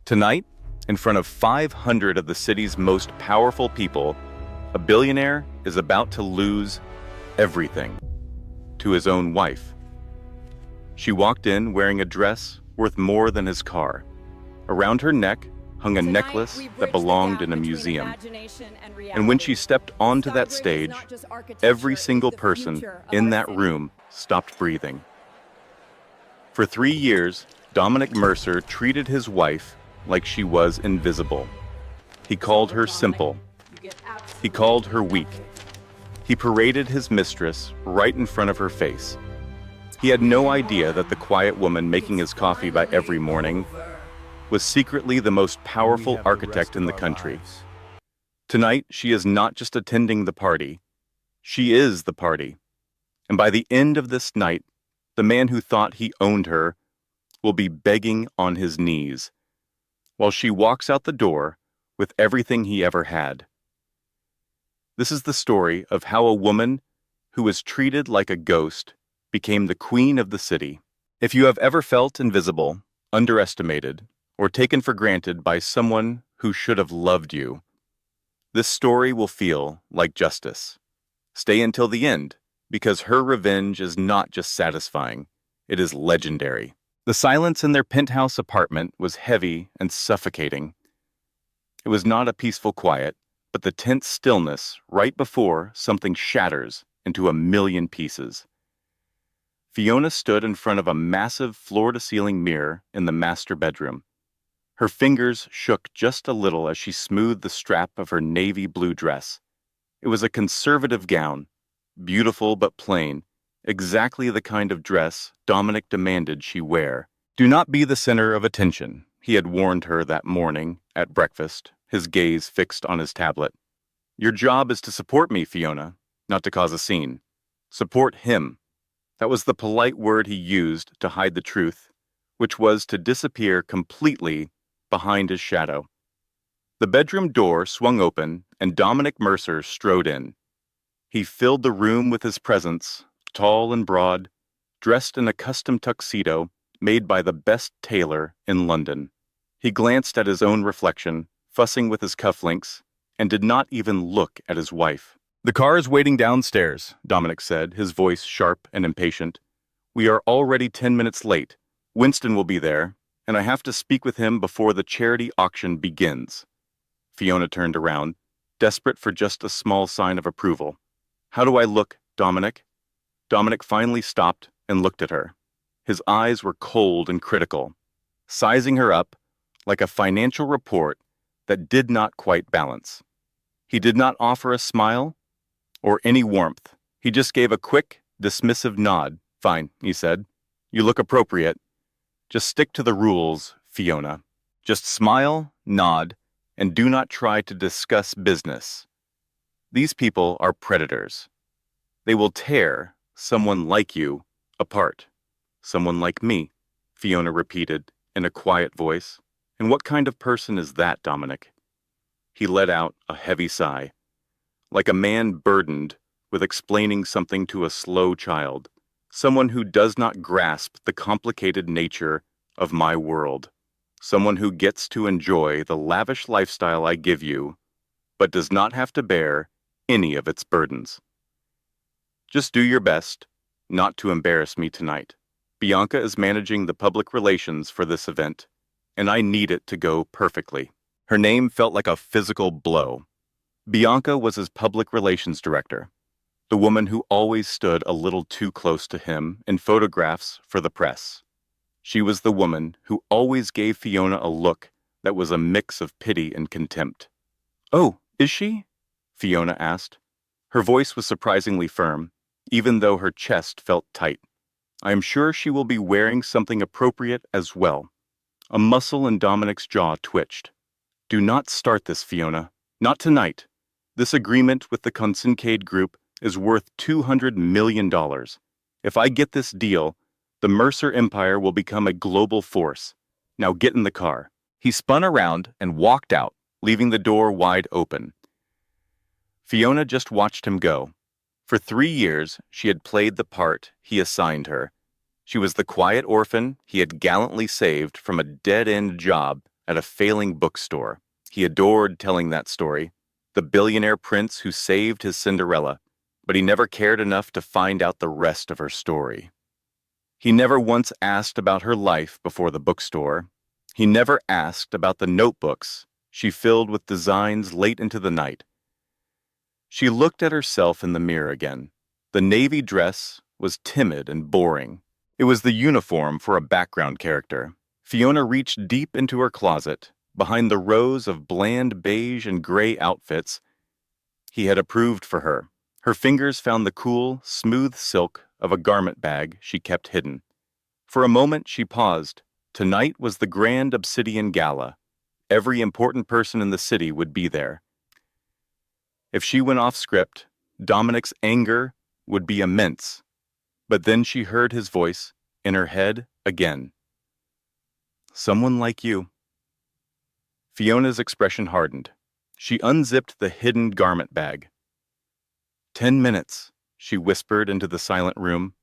Tonight, in front of 500 of the city's most powerful people, a billionaire is about to lose everything to his own wife. She walked in wearing a dress worth more than his car. Around her neck hung a necklace that belonged in a museum. And when she stepped onto that stage, every single person in that room stopped breathing. For 3 years, Dominic Mercer treated his wife like she was invisible. He called her simple. He called her weak. He paraded his mistress right in front of her face. He had no idea that the quiet woman making his coffee by every morning was secretly the most powerful architect in the country. Tonight, she is not just attending the party. She is the party. And by the end of this night, the man who thought he owned her will be begging on his knees, while she walks out the door with everything he ever had. This is the story of how a woman who was treated like a ghost became the queen of the city. If you have ever felt invisible, underestimated, or taken for granted by someone who should have loved you, this story will feel like justice. Stay until the end, because her revenge is not just satisfying, it is legendary. The silence in their penthouse apartment was heavy and suffocating. It was not a peaceful quiet, but the tense stillness right before something shatters into a million pieces. Fiona stood in front of a massive floor-to-ceiling mirror in the master bedroom. Her fingers shook just a little as she smoothed the strap of her navy blue dress. It was a conservative gown, beautiful but plain, exactly the kind of dress Dominic demanded she wear. "Do not be the center of attention," he had warned her that morning at breakfast, his gaze fixed on his tablet. "Your job is to support me, Fiona, not to cause a scene. Support him." That was the polite word he used to hide the truth, which was to disappear completely behind his shadow. The bedroom door swung open, and Dominic Mercer strode in. He filled the room with his presence, tall and broad, dressed in a custom tuxedo made by the best tailor in London. He glanced at his own reflection, fussing with his cufflinks, and did not even look at his wife. "The car is waiting downstairs," Dominic said, his voice sharp and impatient. "We are already 10 minutes late. Winston will be there, and I have to speak with him before the charity auction begins." Fiona turned around, desperate for just a small sign of approval. "How do I look, Dominic?" Dominic finally stopped and looked at her. His eyes were cold and critical, sizing her up like a financial report that did not quite balance. He did not offer a smile or any warmth. He just gave a quick, dismissive nod. "Fine," he said. "You look appropriate. Just stick to the rules, Fiona. Just smile, nod, and do not try to discuss business. These people are predators. They will tear someone like you apart." "Someone like me," Fiona repeated in a quiet voice. "And what kind of person is that, Dominic?" He let out a heavy sigh, like a man burdened with explaining something to a slow child, someone who does not grasp the complicated nature of my world, someone who gets to enjoy the lavish lifestyle I give you, but does not have to bear any of its burdens. Just do your best not to embarrass me tonight. Bianca is managing the public relations for this event, and I need it to go perfectly." Her name felt like a physical blow. Bianca was his public relations director, the woman who always stood a little too close to him in photographs for the press. She was the woman who always gave Fiona a look that was a mix of pity and contempt. "Oh, is she?" Fiona asked. Her voice was surprisingly firm, even though her chest felt tight. "I am sure she will be wearing something appropriate as well." A muscle in Dominic's jaw twitched. "Do not start this, Fiona. Not tonight. This agreement with the Consincade Group is worth $200 million. If I get this deal, the Mercer Empire will become a global force. Now get in the car." He spun around and walked out, leaving the door wide open. Fiona just watched him go. For 3 years, she had played the part he assigned her. She was the quiet orphan he had gallantly saved from a dead-end job at a failing bookstore. He adored telling that story, the billionaire prince who saved his Cinderella, but he never cared enough to find out the rest of her story. He never once asked about her life before the bookstore. He never asked about the notebooks she filled with designs late into the night. She looked at herself in the mirror again. The navy dress was timid and boring. It was the uniform for a background character. Fiona reached deep into her closet, behind the rows of bland beige and gray outfits he had approved for her. Her fingers found the cool, smooth silk of a garment bag she kept hidden. For a moment she paused. Tonight was the grand Obsidian Gala. Every important person in the city would be there. If she went off script, Dominic's anger would be immense. But then she heard his voice in her head again. Someone like you. Fiona's expression hardened. She unzipped the hidden garment bag. 10 minutes, she whispered into the silent room.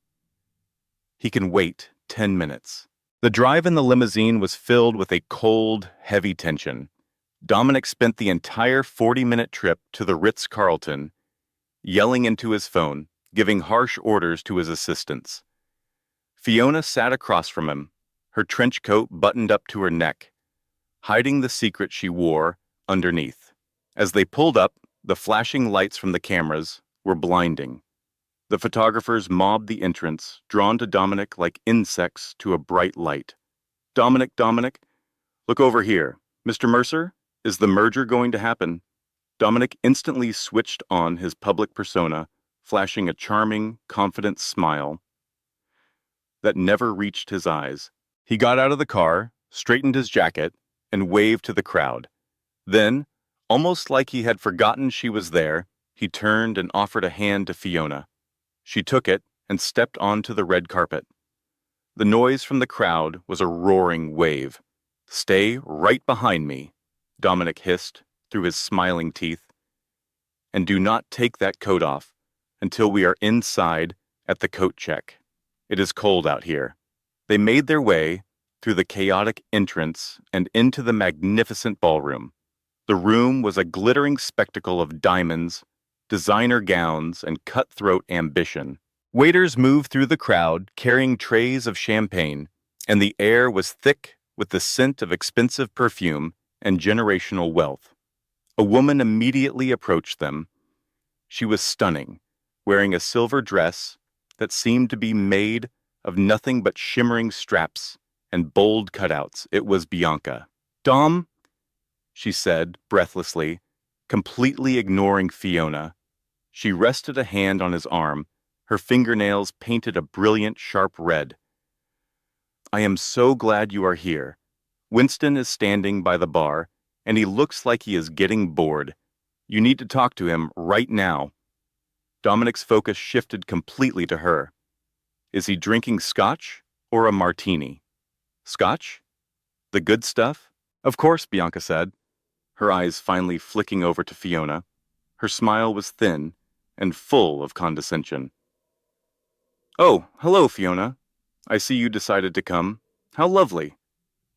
He can wait 10 minutes. The drive in the limousine was filled with a cold, heavy tension. Dominic spent the entire 40-minute trip to the Ritz-Carlton, yelling into his phone, giving harsh orders to his assistants. Fiona sat across from him, her trench coat buttoned up to her neck, hiding the secret she wore underneath. As they pulled up, the flashing lights from the cameras were blinding. The photographers mobbed the entrance, drawn to Dominic like insects to a bright light. Dominic, look over here. Mr. Mercer, is the merger going to happen? Dominic instantly switched on his public persona, flashing a charming, confident smile that never reached his eyes. He got out of the car, straightened his jacket, and waved to the crowd. Then, almost like he had forgotten she was there, he turned and offered a hand to Fiona. She took it and stepped onto the red carpet. The noise from the crowd was a roaring wave. "Stay right behind me," Dominic hissed through his smiling teeth. "And do not take that coat off until we are inside at the coat check. It is cold out here." They made their way through the chaotic entrance and into the magnificent ballroom. The room was a glittering spectacle of diamonds, designer gowns, and cutthroat ambition. Waiters moved through the crowd carrying trays of champagne, and the air was thick with the scent of expensive perfume and generational wealth. A woman immediately approached them. She was stunning, wearing a silver dress that seemed to be made of nothing but shimmering straps and bold cutouts. It was Bianca. "Dom," she said breathlessly, completely ignoring Fiona. She rested a hand on his arm, her fingernails painted a brilliant, sharp red. "I am so glad you are here. Winston is standing by the bar, and he looks like he is getting bored. You need to talk to him right now." Dominic's focus shifted completely to her. "Is he drinking scotch or a martini?" "Scotch? The good stuff?" "Of course," Bianca said, her eyes finally flicking over to Fiona. Her smile was thin and full of condescension. "Oh, hello, Fiona. I see you decided to come. How lovely.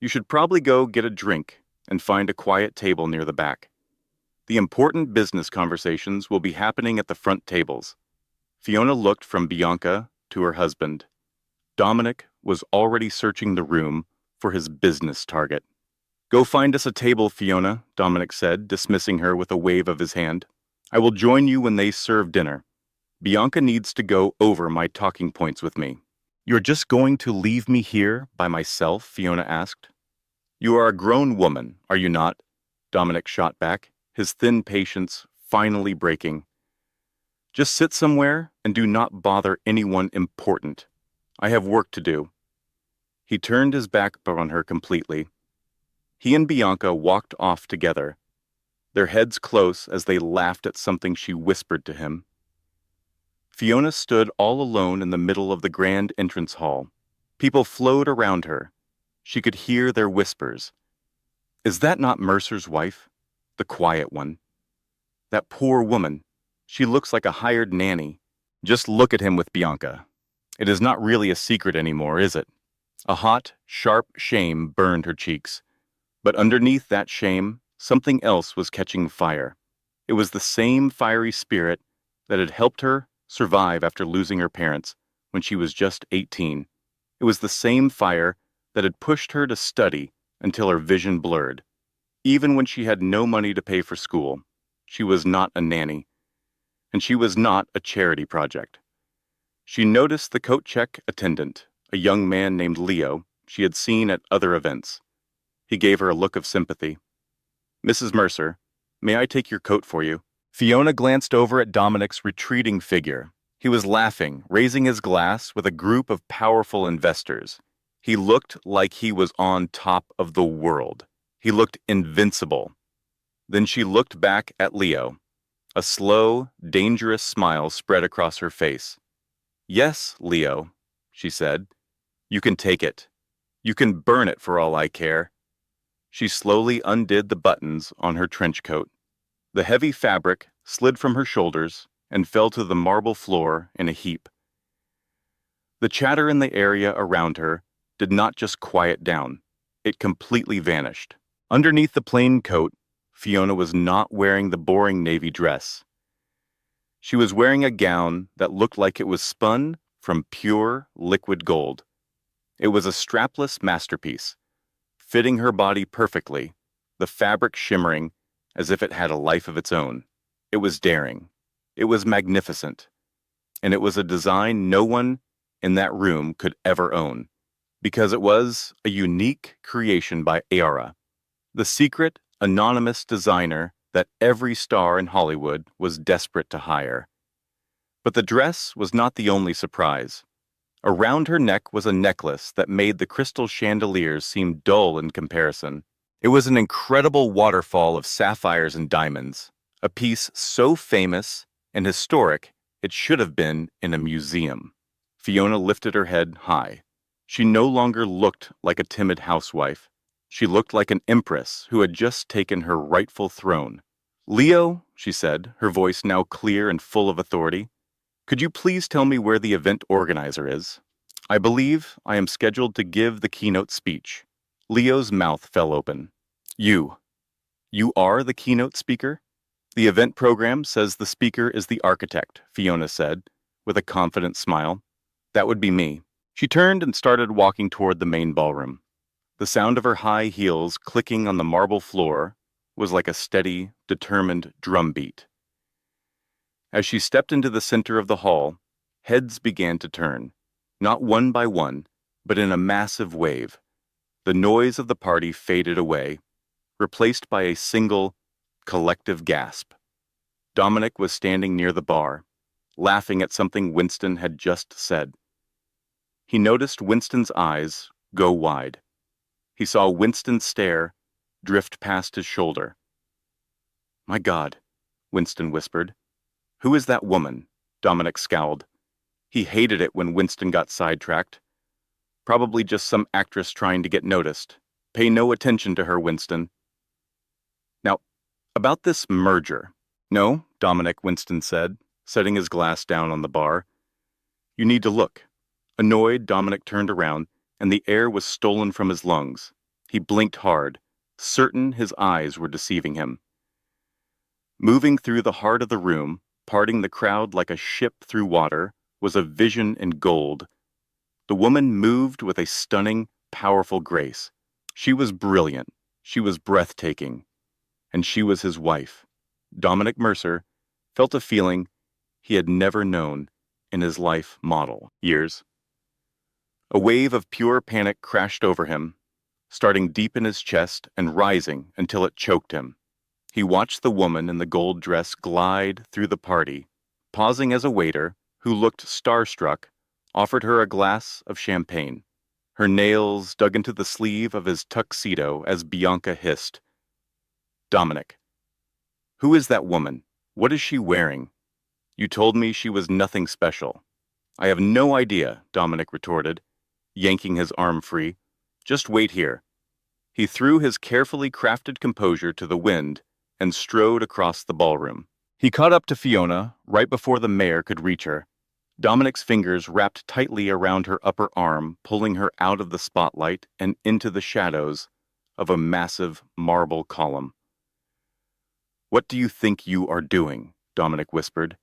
You should probably go get a drink and find a quiet table near the back. The important business conversations will be happening at the front tables." Fiona looked from Bianca to her husband. Dominic was already searching the room for his business target. "Go find us a table, Fiona," Dominic said, dismissing her with a wave of his hand. "I will join you when they serve dinner. Bianca needs to go over my talking points with me." "You're just going to leave me here by myself?" Fiona asked. "You are a grown woman, are you not?" Dominic shot back, his thin patience finally breaking. "Just sit somewhere and do not bother anyone important. I have work to do." He turned his back on her completely. He and Bianca walked off together, their heads close as they laughed at something she whispered to him. Fiona stood all alone in the middle of the grand entrance hall. People flowed around her. She could hear their whispers. "Is that not Mercer's wife? The quiet one. That poor woman. She looks like a hired nanny. Just look at him with Bianca. It is not really a secret anymore, is it?" A hot, sharp shame burned her cheeks. But underneath that shame, something else was catching fire. It was the same fiery spirit that had helped her survive after losing her parents when she was just 18. It was the same fire that had pushed her to study until her vision blurred. Even when she had no money to pay for school, she was not a nanny, and she was not a charity project. She noticed the coat check attendant, a young man named Leo, she had seen at other events. He gave her a look of sympathy. "Mrs. Mercer, may I take your coat for you?" Fiona glanced over at Dominic's retreating figure. He was laughing, raising his glass with a group of powerful investors. He looked like he was on top of the world. He looked invincible. Then she looked back at Leo. A slow, dangerous smile spread across her face. "Yes, Leo," she said. "You can take it. You can burn it for all I care." She slowly undid the buttons on her trench coat. The heavy fabric slid from her shoulders and fell to the marble floor in a heap. The chatter in the area around her did not just quiet down. It completely vanished. Underneath the plain coat, Fiona was not wearing the boring navy dress. She was wearing a gown that looked like it was spun from pure liquid gold. It was a strapless masterpiece, fitting her body perfectly, the fabric shimmering as if it had a life of its own. It was daring. It was magnificent. And it was a design no one in that room could ever own, because it was a unique creation by Aora, the secret, anonymous designer that every star in Hollywood was desperate to hire. But the dress was not the only surprise. Around her neck was a necklace that made the crystal chandeliers seem dull in comparison. It was an incredible waterfall of sapphires and diamonds, a piece so famous and historic it should have been in a museum. Fiona lifted her head high. She no longer looked like a timid housewife. She looked like an empress who had just taken her rightful throne. "Leo," she said, her voice now clear and full of authority, "could you please tell me where the event organizer is? I believe I am scheduled to give the keynote speech." Leo's mouth fell open. You are the keynote speaker?" "The event program says the speaker is the architect," Fiona said, with a confident smile. "That would be me." She turned and started walking toward the main ballroom. The sound of her high heels clicking on the marble floor was like a steady, determined drumbeat. As she stepped into the center of the hall, heads began to turn, not one by one, but in a massive wave. The noise of the party faded away, replaced by a single, collective gasp. Dominic was standing near the bar, laughing at something Winston had just said. He noticed Winston's eyes go wide. He saw Winston's stare drift past his shoulder. "My God," Winston whispered. "Who is that woman?" Dominic scowled. He hated it when Winston got sidetracked. Probably just some actress trying to get noticed. Pay no attention to her, Winston. "Now, about this merger." "No, Dominic," Winston said, setting his glass down on the bar. "You need to look." Annoyed, Dominic turned around, and the air was stolen from his lungs. He blinked hard, certain his eyes were deceiving him. Moving through the heart of the room, parting the crowd like a ship through water, was a vision in gold. The woman moved with a stunning, powerful grace. She was brilliant, she was breathtaking, and she was his wife. Dominic Mercer felt a feeling he had never known in his life model years. A wave of pure panic crashed over him, starting deep in his chest and rising until it choked him. He watched the woman in the gold dress glide through the party, pausing as a waiter, who looked starstruck, offered her a glass of champagne. Her nails dug into the sleeve of his tuxedo as Bianca hissed, "Dominic, who is that woman? What is she wearing? You told me she was nothing special." "I have no idea," Dominic retorted, yanking his arm free. "Just wait here." He threw his carefully crafted composure to the wind and strode across the ballroom. He caught up to Fiona right before the mayor could reach her. Dominic's fingers wrapped tightly around her upper arm, pulling her out of the spotlight and into the shadows of a massive marble column. "What do you think you are doing?" Dominic whispered,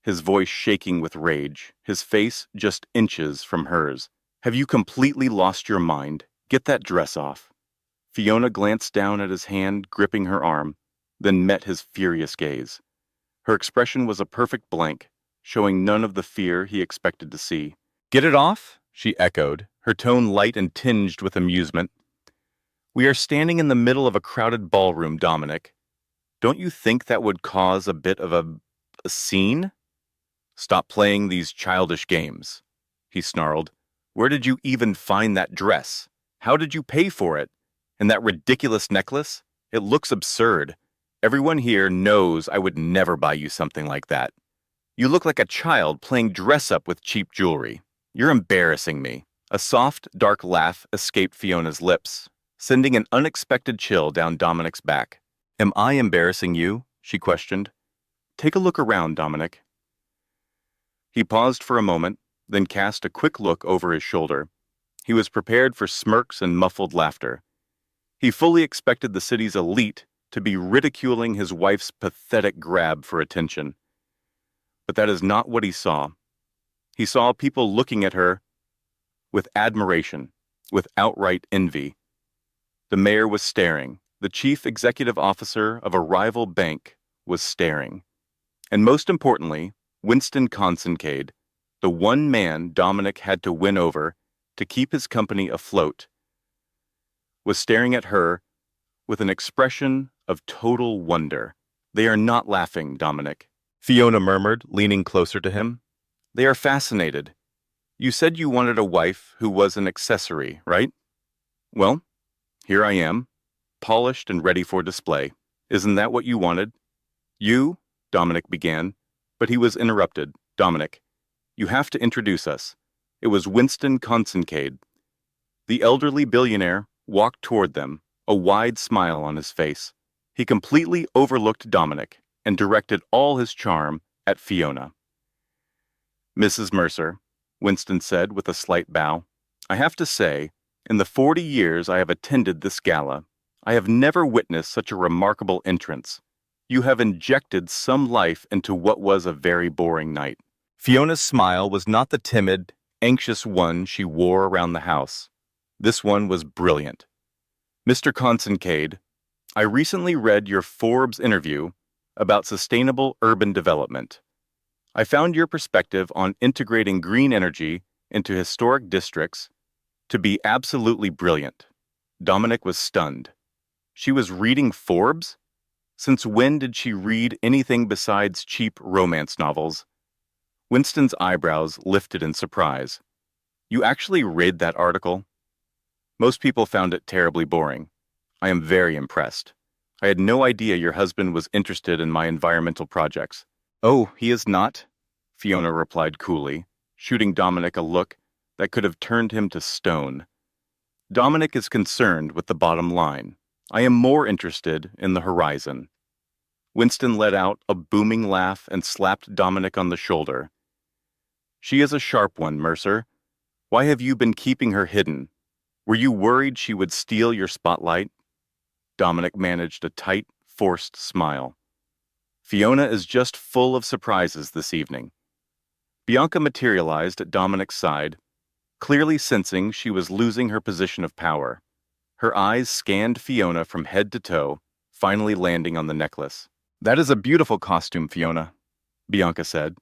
his voice shaking with rage, his face just inches from hers. "Have you completely lost your mind? Get that dress off." Fiona glanced down at his hand gripping her arm, then met his furious gaze. Her expression was a perfect blank, showing none of the fear he expected to see. "Get it off?" she echoed, her tone light and tinged with amusement. "We are standing in the middle of a crowded ballroom, Dominic. Don't you think that would cause a bit of a scene?" "Stop playing these childish games," he snarled. "Where did you even find that dress? How did you pay for it? And that ridiculous necklace? It looks absurd. Everyone here knows I would never buy you something like that. You look like a child playing dress-up with cheap jewelry. You're embarrassing me." A soft, dark laugh escaped Fiona's lips, sending an unexpected chill down Dominic's back. "Am I embarrassing you?" she questioned. "Take a look around, Dominic." He paused for a moment, then cast a quick look over his shoulder. He was prepared for smirks and muffled laughter. He fully expected the city's elite to be ridiculing his wife's pathetic grab for attention. But that is not what he saw. He saw people looking at her with admiration, with outright envy. The mayor was staring. The chief executive officer of a rival bank was staring. And most importantly, Winston Consincade, the one man Dominic had to win over to keep his company afloat, was staring at her with an expression of total wonder. "They are not laughing, Dominic," Fiona murmured, leaning closer to him. "They are fascinated. You said you wanted a wife who was an accessory, right? Well, here I am, polished and ready for display. Isn't that what you wanted?" "You," Dominic began, but he was interrupted. "Dominic, you have to introduce us." It was Winston Consincade. The elderly billionaire walked toward them, a wide smile on his face. He completely overlooked Dominic and directed all his charm at Fiona. "Mrs. Mercer," Winston said with a slight bow, "I have to say, in the 40 years I have attended this gala, I have never witnessed such a remarkable entrance. You have injected some life into what was a very boring night." Fiona's smile was not the timid, anxious one she wore around the house. This one was brilliant. "Mr. Consincade, I recently read your Forbes interview about sustainable urban development. I found your perspective on integrating green energy into historic districts to be absolutely brilliant." Dominic was stunned. She was reading Forbes? Since when did she read anything besides cheap romance novels? Winston's eyebrows lifted in surprise. "You actually read that article?" "Most people found it terribly boring. I am very impressed. I had no idea your husband was interested in my environmental projects." "Oh, he is not," Fiona replied coolly, shooting Dominic a look that could have turned him to stone. "Dominic is concerned with the bottom line. I am more interested in the horizon." Winston let out a booming laugh and slapped Dominic on the shoulder. "She is a sharp one, Mercer. Why have you been keeping her hidden? Were you worried she would steal your spotlight?" Dominic managed a tight, forced smile. "Fiona is just full of surprises this evening." Bianca materialized at Dominic's side, clearly sensing she was losing her position of power. Her eyes scanned Fiona from head to toe, finally landing on the necklace. "That is a beautiful costume, Fiona," Bianca said,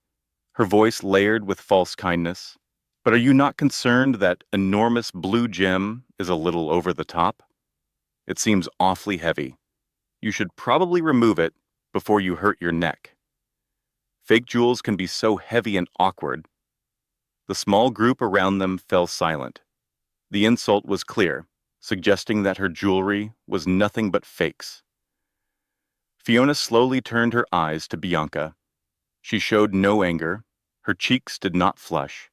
her voice layered with false kindness. "But are you not concerned that enormous blue gem is a little over the top? It seems awfully heavy. You should probably remove it before you hurt your neck. Fake jewels can be so heavy and awkward." The small group around them fell silent. The insult was clear, suggesting that her jewelry was nothing but fakes. Fiona slowly turned her eyes to Bianca. She showed no anger. Her cheeks did not flush.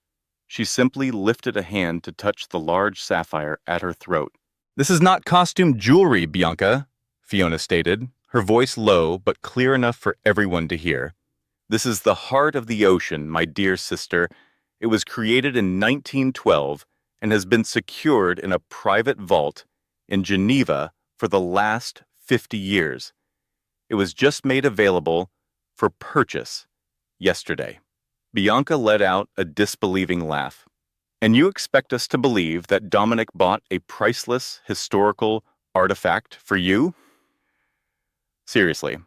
She simply lifted a hand to touch the large sapphire at her throat. "This is not costume jewelry, Bianca," Fiona stated, her voice low but clear enough for everyone to hear. "This is the heart of the ocean, my dear sister. It was created in 1912 and has been secured in a private vault in Geneva for the last 50 years. It was just made available for purchase yesterday. Bianca let out a disbelieving laugh. And you expect us to believe that Dominic bought a priceless historical artifact for you? Seriously,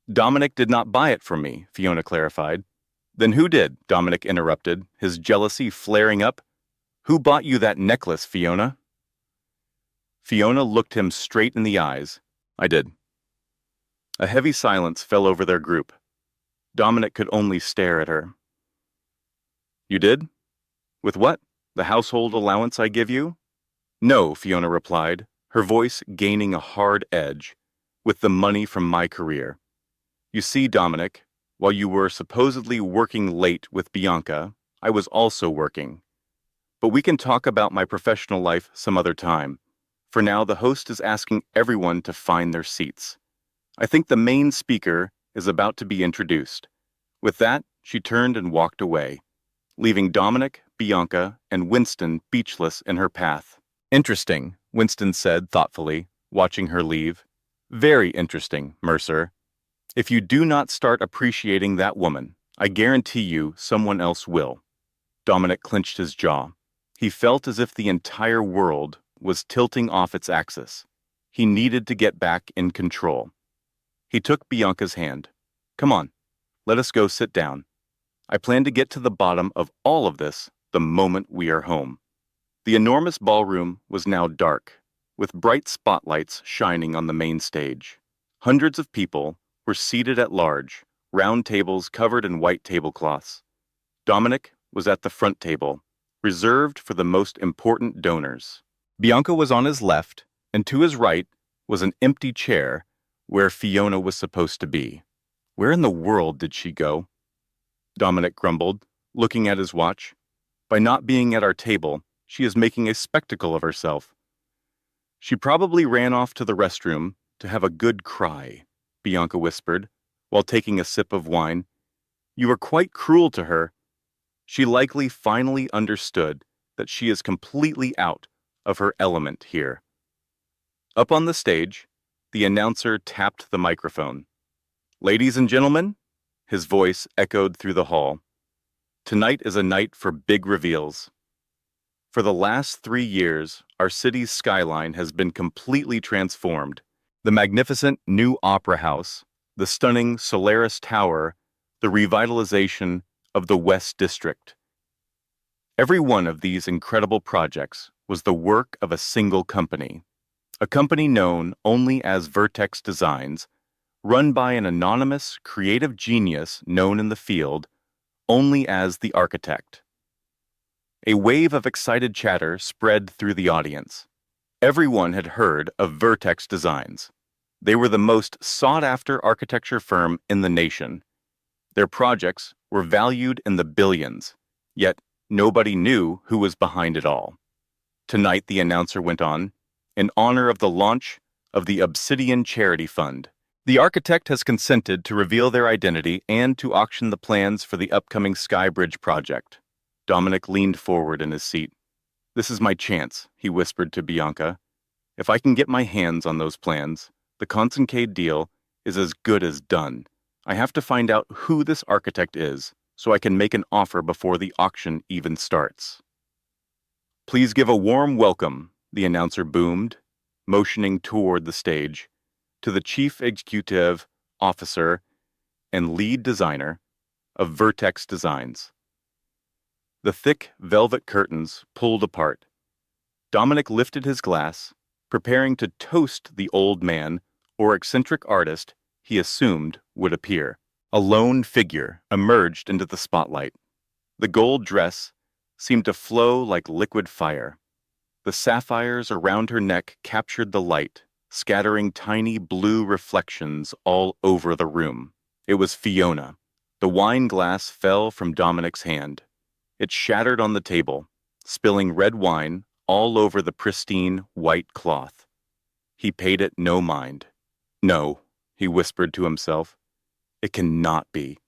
Dominic did not buy it from me, Fiona clarified. Then who did? Dominic interrupted, his jealousy flaring up. Who bought you that necklace, Fiona? Fiona looked him straight in the eyes. I did. A heavy silence fell over their group. Dominic could only stare at her. You did? With what? The household allowance I give you? No, Fiona replied, her voice gaining a hard edge. With the money from my career. You see, Dominic, while you were supposedly working late with Bianca, I was also working. But we can talk about my professional life some other time. For now, the host is asking everyone to find their seats. I think the main speaker is about to be introduced. With that, she turned and walked away, leaving Dominic, Bianca, and Winston speechless in her path. Interesting, Winston said thoughtfully, watching her leave. Very interesting, Mercer. If you do not start appreciating that woman, I guarantee you someone else will. Dominic clenched his jaw. He felt as if the entire world was tilting off its axis. He needed to get back in control. He took Bianca's hand. Come on, let us go sit down. I plan to get to the bottom of all of this the moment we are home. The enormous ballroom was now dark, with bright spotlights shining on the main stage. Hundreds of people were seated at large, round tables covered in white tablecloths. Dominic was at the front table, reserved for the most important donors. Bianca was on his left, and to his right was an empty chair where Fiona was supposed to be. Where in the world did she go? Dominic grumbled, looking at his watch. By not being at our table, she is making a spectacle of herself. She probably ran off to the restroom to have a good cry, Bianca whispered, while taking a sip of wine. You were quite cruel to her. She likely finally understood that she is completely out of her element here. Up on the stage, the announcer tapped the microphone. Ladies and gentlemen, his voice echoed through the hall. Tonight is a night for big reveals. For the last 3 years, our city's skyline has been completely transformed. The magnificent new Opera House, the stunning Solaris Tower, the revitalization of the West District. Every one of these incredible projects was the work of a single company, a company known only as Vertex Designs, run by an anonymous, creative genius known in the field only as the architect. A wave of excited chatter spread through the audience. Everyone had heard of Vertex Designs. They were the most sought-after architecture firm in the nation. Their projects were valued in the billions, yet nobody knew who was behind it all. Tonight, the announcer went on, in honor of the launch of the Obsidian Charity Fund. The architect has consented to reveal their identity and to auction the plans for the upcoming Skybridge project. Dominic leaned forward in his seat. This is my chance, he whispered to Bianca. If I can get my hands on those plans, the Concencade deal is as good as done. I have to find out who this architect is, so I can make an offer before the auction even starts. Please give a warm welcome, the announcer boomed, motioning toward the stage, to the Chief Executive Officer and Lead Designer of Vertex Designs. The thick velvet curtains pulled apart. Dominic lifted his glass, preparing to toast the old man or eccentric artist he assumed would appear. A lone figure emerged into the spotlight. The gold dress seemed to flow like liquid fire. The sapphires around her neck captured the light, scattering tiny blue reflections all over the room. It was Fiona. The wine glass fell from Dominic's hand. It shattered on the table, spilling red wine all over the pristine white cloth. He paid it no mind. No, he whispered to himself. It cannot be.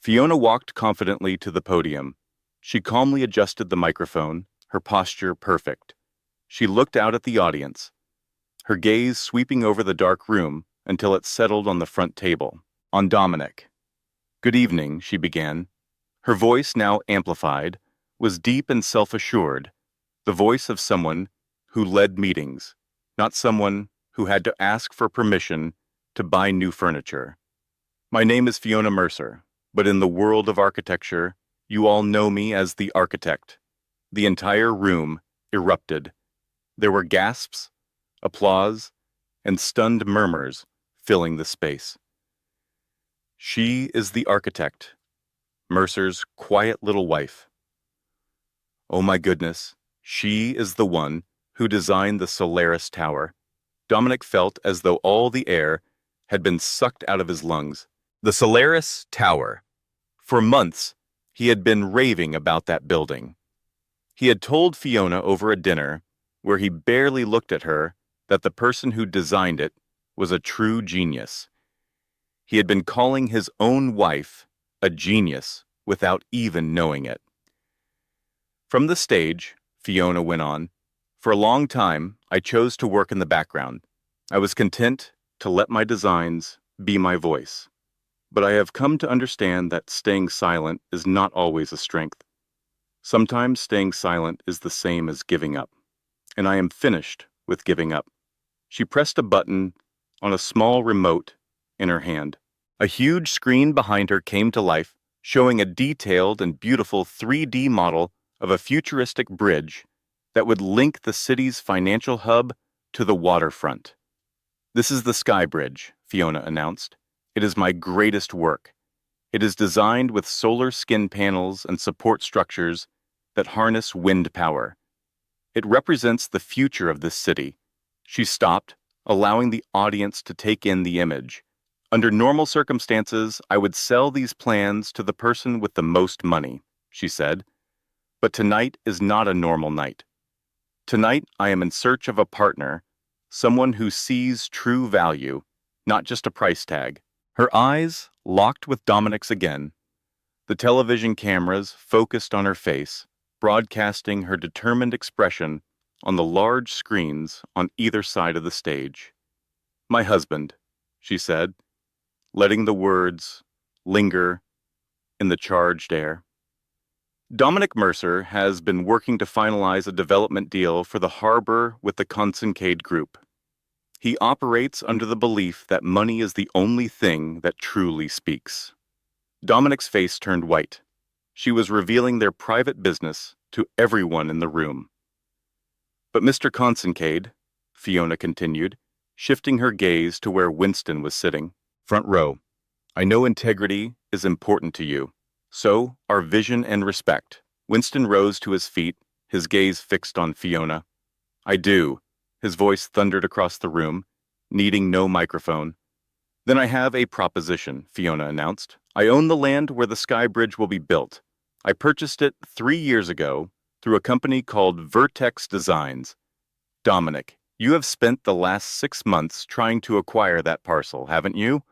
Fiona walked confidently to the podium. She calmly adjusted the microphone, her posture perfect. She looked out at the audience. her gaze sweeping over the dark room until it settled on the front table, on Dominic. "Good evening," she began. Her voice, now amplified, was deep and self-assured, the voice of someone who led meetings, not someone who had to ask for permission to buy new furniture. "My name is Fiona Mercer, but in the world of architecture, you all know me as the architect." The entire room erupted. There were gasps, applause, and stunned murmurs filling the space. She is the architect, Mercer's quiet little wife. Oh my goodness, she is the one who designed the Solaris Tower. Dominic felt as though all the air had been sucked out of his lungs. The Solaris Tower. For months, he had been raving about that building. He had told Fiona over a dinner, where he barely looked at her, that the person who designed it was a true genius. He had been calling his own wife a genius without even knowing it. From the stage, Fiona went on, for a long time, I chose to work in the background. I was content to let my designs be my voice. But I have come to understand that staying silent is not always a strength. Sometimes staying silent is the same as giving up. And I am finished with giving up. She pressed a button on a small remote in her hand. A huge screen behind her came to life, showing a detailed and beautiful 3D model of a futuristic bridge that would link the city's financial hub to the waterfront. "This is the Sky Bridge," Fiona announced. "It is my greatest work. It is designed with solar skin panels and support structures that harness wind power. It represents the future of this city." She stopped, allowing the audience to take in the image. "Under normal circumstances, I would sell these plans to the person with the most money," she said. "But tonight is not a normal night. Tonight, I am in search of a partner, someone who sees true value, not just a price tag." Her eyes locked with Dominic's again. The television cameras focused on her face, broadcasting her determined expression on the large screens on either side of the stage. "My husband," she said, letting the words linger in the charged air. Dominic Mercer has been working to finalize a development deal for the harbor with the Concencade Group. He operates under the belief that money is the only thing that truly speaks. Dominic's face turned white. She was revealing their private business to everyone in the room. "But Mr. Concencade," Fiona continued, shifting her gaze to where Winston was sitting. "Front row. I know integrity is important to you. So are vision and respect." Winston rose to his feet, his gaze fixed on Fiona. "I do," his voice thundered across the room, needing no microphone. "Then I have a proposition," Fiona announced. "I own the land where the Sky Bridge will be built. I purchased it 3 years ago through a company called Vertex Designs. Dominic, you have spent the last 6 months trying to acquire that parcel, haven't you?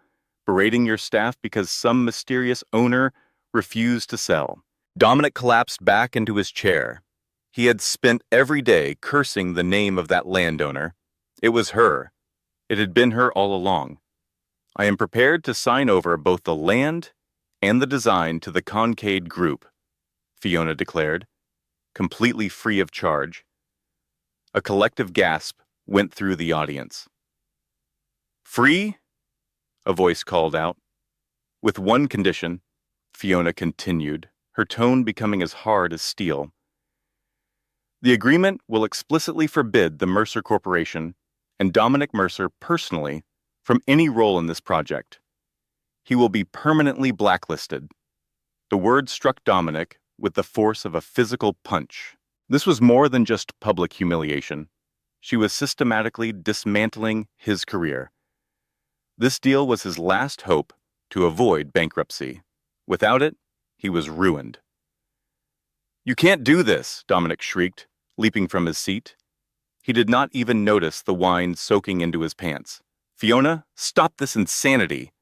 Berating your staff because some mysterious owner refused to sell." Dominic collapsed back into his chair. He had spent every day cursing the name of that landowner. It was her. It had been her all along. "I am prepared to sign over both the land and the design to the Concencade Group," Fiona declared, completely free of charge. A collective gasp went through the audience. "Free?" a voice called out. "With one condition," Fiona continued, her tone becoming as hard as steel. "The agreement will explicitly forbid the Mercer Corporation and Dominic Mercer personally from any role in this project. He will be permanently blacklisted." The word struck Dominic with the force of a physical punch. This was more than just public humiliation. She was systematically dismantling his career. This deal was his last hope to avoid bankruptcy. Without it, he was ruined. "You can't do this," Dominic shrieked, leaping from his seat. He did not even notice the wine soaking into his pants. "Fiona, stop this insanity."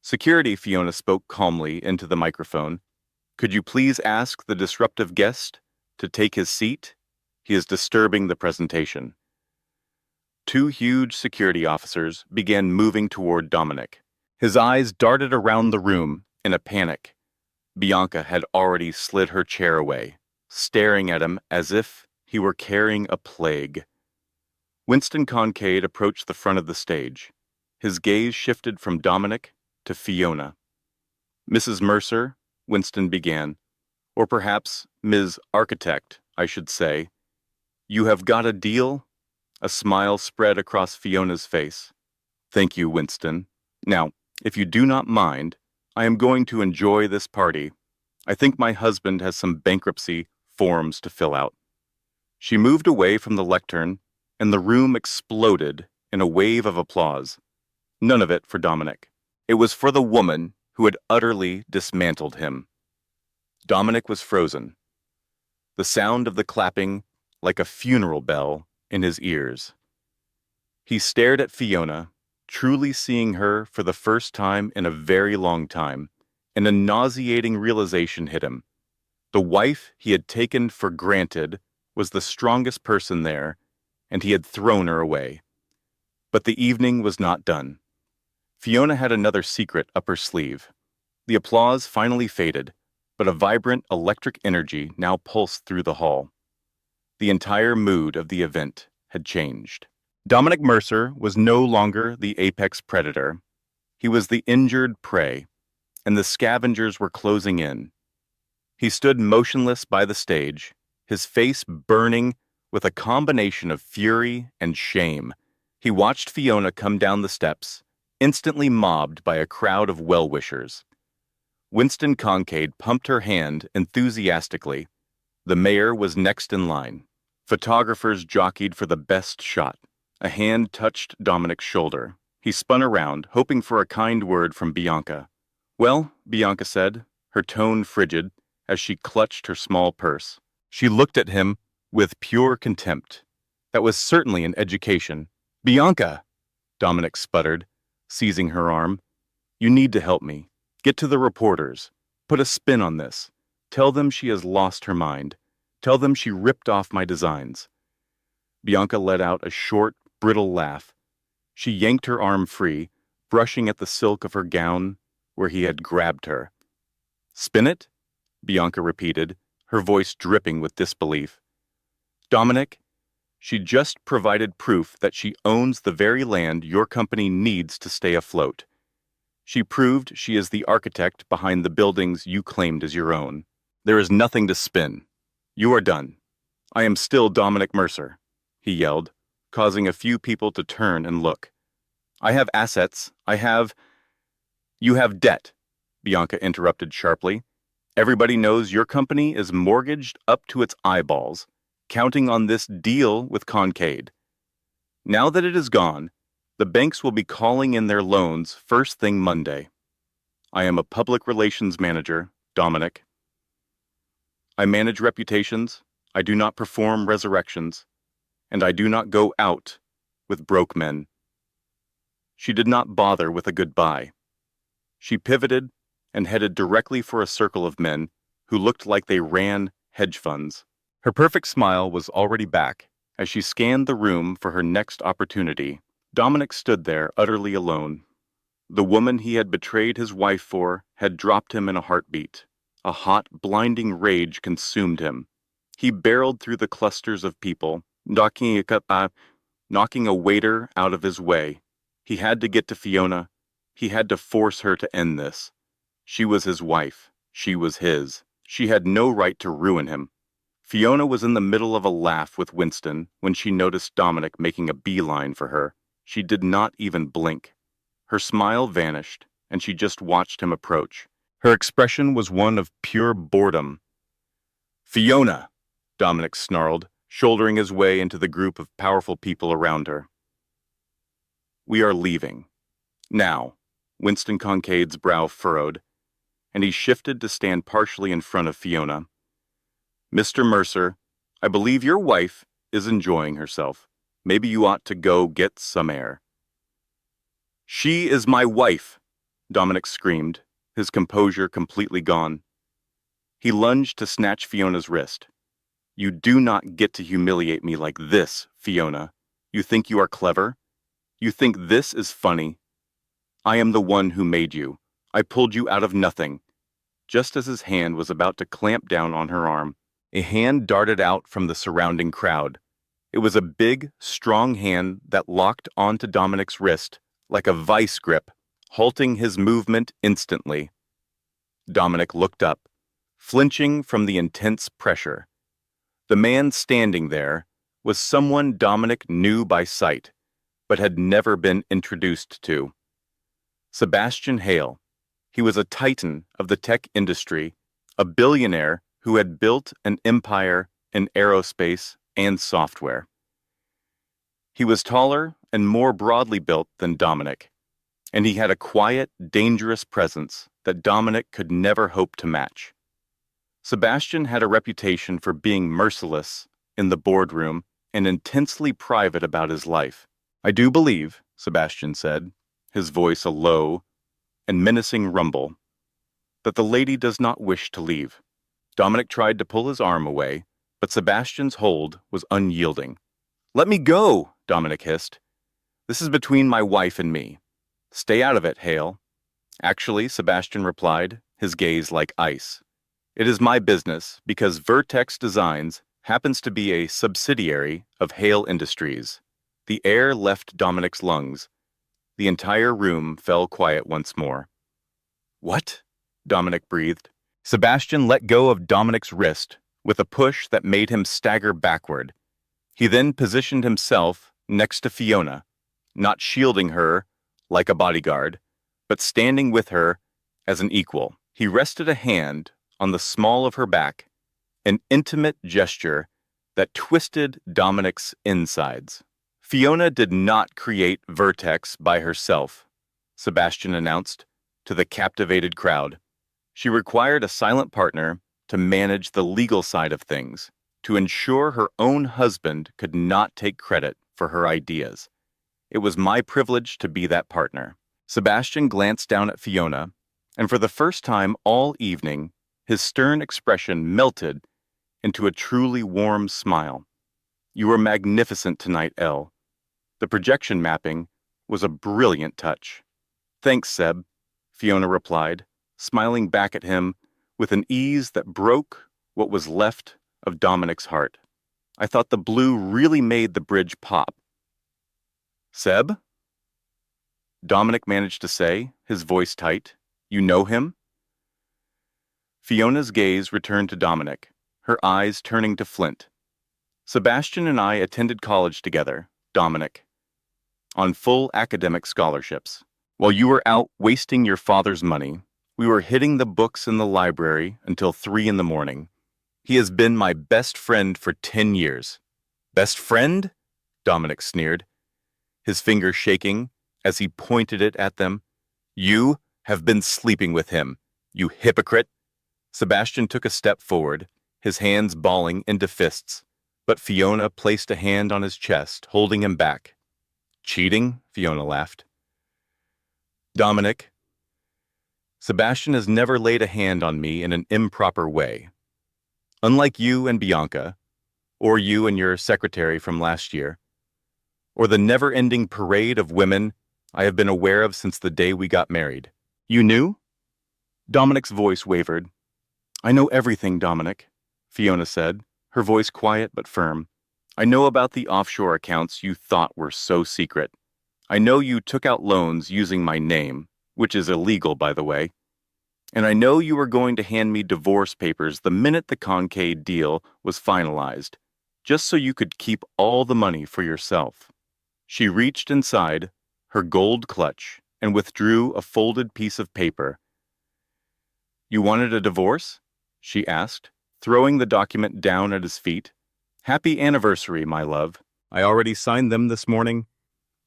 "Security," Fiona spoke calmly into the microphone. "Could you please ask the disruptive guest to take his seat? He is disturbing the presentation." Two huge security officers began moving toward Dominic. His eyes darted around the room in a panic. Bianca had already slid her chair away, staring at him as if he were carrying a plague. Winston Kincaid approached the front of the stage. His gaze shifted from Dominic to Fiona. "Mrs. Mercer," Winston began, "or perhaps Ms. Architect, I should say. You have got a deal?" A smile spread across Fiona's face. "Thank you, Winston. Now, if you do not mind, I am going to enjoy this party. I think my husband has some bankruptcy forms to fill out." She moved away from the lectern, and the room exploded in a wave of applause. None of it for Dominic. It was for the woman who had utterly dismantled him. Dominic was frozen, the sound of the clapping like a funeral bell in his ears. He stared at Fiona, truly seeing her for the first time in a very long time, and a nauseating realization hit him. The wife he had taken for granted was the strongest person there, and he had thrown her away. But the evening was not done. Fiona had another secret up her sleeve. The applause finally faded, but a vibrant electric energy now pulsed through the hall. The entire mood of the event had changed. Dominic Mercer was no longer the apex predator. He was the injured prey, and the scavengers were closing in. He stood motionless by the stage, his face burning with a combination of fury and shame. He watched Fiona come down the steps, instantly mobbed by a crowd of well-wishers. Winston Kincaid pumped her hand enthusiastically. The mayor was next in line. Photographers jockeyed for the best shot. A hand touched Dominic's shoulder. He spun around, hoping for a kind word from Bianca. "Well," Bianca said, her tone frigid, as she clutched her small purse. She looked at him with pure contempt. That was certainly an education. "Bianca!" Dominic sputtered, seizing her arm. "You need to help me. Get to the reporters. Put a spin on this. Tell them she has lost her mind. Tell them she ripped off my designs." Bianca let out a short, brittle laugh. She yanked her arm free, brushing at the silk of her gown where he had grabbed her. "Spin it?" Bianca repeated, her voice dripping with disbelief. "Dominic, she just provided proof that she owns the very land your company needs to stay afloat. She proved she is the architect behind the buildings you claimed as your own. There is nothing to spin. You are done. I am still Dominic Mercer," he yelled, causing a few people to turn and look. "I have assets. You have debt," Bianca interrupted sharply. "Everybody knows your company is mortgaged up to its eyeballs, counting on this deal with Kincaid. Now that it is gone, the banks will be calling in their loans first thing Monday. I am a public relations manager, Dominic. I manage reputations, I do not perform resurrections, and I do not go out with broke men." She did not bother with a goodbye. She pivoted and headed directly for a circle of men who looked like they ran hedge funds. Her perfect smile was already back. As she scanned the room for her next opportunity, Dominic stood there utterly alone. The woman he had betrayed his wife for had dropped him in a heartbeat. A hot, blinding rage consumed him. He barreled through the clusters of people, knocking a waiter out of his way. He had to get to Fiona. He had to force her to end this. She was his wife. She was his. She had no right to ruin him. Fiona was in the middle of a laugh with Winston when she noticed Dominic making a beeline for her. She did not even blink. Her smile vanished, and she just watched him approach. Her expression was one of pure boredom. "Fiona!" Dominic snarled, shouldering his way into the group of powerful people around her. "We are leaving. Now." Winston Kincaid's brow furrowed, and he shifted to stand partially in front of Fiona. "Mr. Mercer, I believe your wife is enjoying herself. Maybe you ought to go get some air." "She is my wife!" Dominic screamed, his composure completely gone. He lunged to snatch Fiona's wrist. "You do not get to humiliate me like this, Fiona. You think you are clever? You think this is funny? I am the one who made you. I pulled you out of nothing." Just as his hand was about to clamp down on her arm, a hand darted out from the surrounding crowd. It was a big, strong hand that locked onto Dominic's wrist like a vice grip, halting his movement instantly. Dominic looked up, flinching from the intense pressure. The man standing there was someone Dominic knew by sight, but had never been introduced to. Sebastian Hale. He was a titan of the tech industry, a billionaire who had built an empire in aerospace and software. He was taller and more broadly built than Dominic, and he had a quiet, dangerous presence that Dominic could never hope to match. Sebastian had a reputation for being merciless in the boardroom and intensely private about his life. "I do believe," Sebastian said, his voice a low and menacing rumble, "that the lady does not wish to leave." Dominic tried to pull his arm away, but Sebastian's hold was unyielding. "Let me go," Dominic hissed. "This is between my wife and me. Stay out of it, Hale." "Actually," Sebastian replied, his gaze like ice, "it is my business because Vertex Designs happens to be a subsidiary of Hale Industries." The air left Dominic's lungs. The entire room fell quiet once more. "What?" Dominic breathed. Sebastian let go of Dominic's wrist with a push that made him stagger backward. He then positioned himself next to Fiona, not shielding her like a bodyguard, but standing with her as an equal. He rested a hand on the small of her back, an intimate gesture that twisted Dominic's insides. "Fiona did not create Vertex by herself," Sebastian announced to the captivated crowd. "She required a silent partner to manage the legal side of things, to ensure her own husband could not take credit for her ideas. It was my privilege to be that partner." Sebastian glanced down at Fiona, and for the first time all evening, his stern expression melted into a truly warm smile. "You were magnificent tonight, Elle. The projection mapping was a brilliant touch." "Thanks, Seb," Fiona replied, smiling back at him with an ease that broke what was left of Dominic's heart. "I thought the blue really made the bridge pop." "Seb?" Dominic managed to say, his voice tight. "You know him?" Fiona's gaze returned to Dominic, her eyes turning to Flint. "Sebastian and I attended college together, Dominic, on full academic scholarships. While you were out wasting your father's money, we were hitting the books in the library until 3 in the morning. He has been my best friend for 10 years. "Best friend?" Dominic sneered, his finger shaking as he pointed it at them. "You have been sleeping with him, you hypocrite." Sebastian took a step forward, his hands balling into fists, but Fiona placed a hand on his chest, holding him back. "Cheating?" Fiona laughed. "Dominic, Sebastian has never laid a hand on me in an improper way. Unlike you and Bianca, or you and your secretary from last year, or the never-ending parade of women I have been aware of since the day we got married." "You knew?" Dominic's voice wavered. "I know everything, Dominic," Fiona said, her voice quiet but firm. "I know about the offshore accounts you thought were so secret. I know you took out loans using my name, which is illegal, by the way. And I know you were going to hand me divorce papers the minute the Concade deal was finalized, just so you could keep all the money for yourself." She reached inside her gold clutch and withdrew a folded piece of paper. "You wanted a divorce?" she asked, throwing the document down at his feet. "Happy anniversary, my love. I already signed them this morning."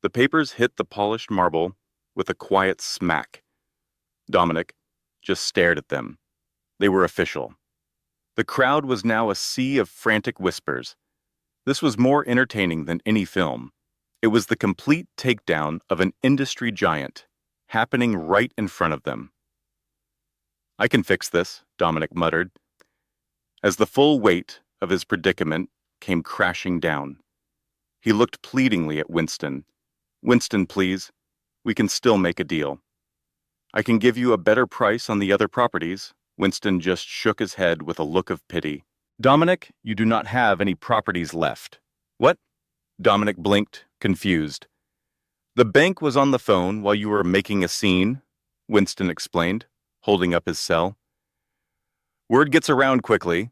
The papers hit the polished marble with a quiet smack. Dominic just stared at them. They were official. The crowd was now a sea of frantic whispers. This was more entertaining than any film. It was the complete takedown of an industry giant, happening right in front of them. "I can fix this," Dominic muttered, as the full weight of his predicament came crashing down. He looked pleadingly at Winston. Winston, please. We can still make a deal. I can give you a better price on the other properties. Winston just shook his head with a look of pity. Dominic, you do not have any properties left. What? Dominic blinked, confused. The bank was on the phone while you were making a scene, Winston explained, holding up his cell. Word gets around quickly.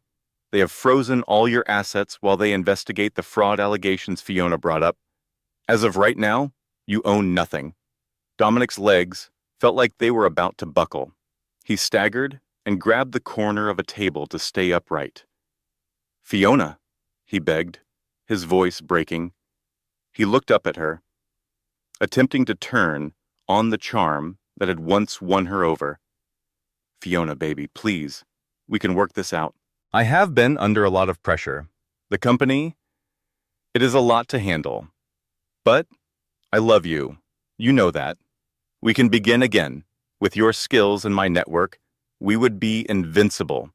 They have frozen all your assets while they investigate the fraud allegations Fiona brought up. As of right now, you own nothing. Dominic's legs felt like they were about to buckle. He staggered and grabbed the corner of a table to stay upright. Fiona, he begged, his voice breaking. He looked up at her, attempting to turn on the charm that had once won her over. Fiona, baby, please. We can work this out. I have been under a lot of pressure. The company, it is a lot to handle. But I love you. You know that. We can begin again. With your skills and my network, we would be invincible.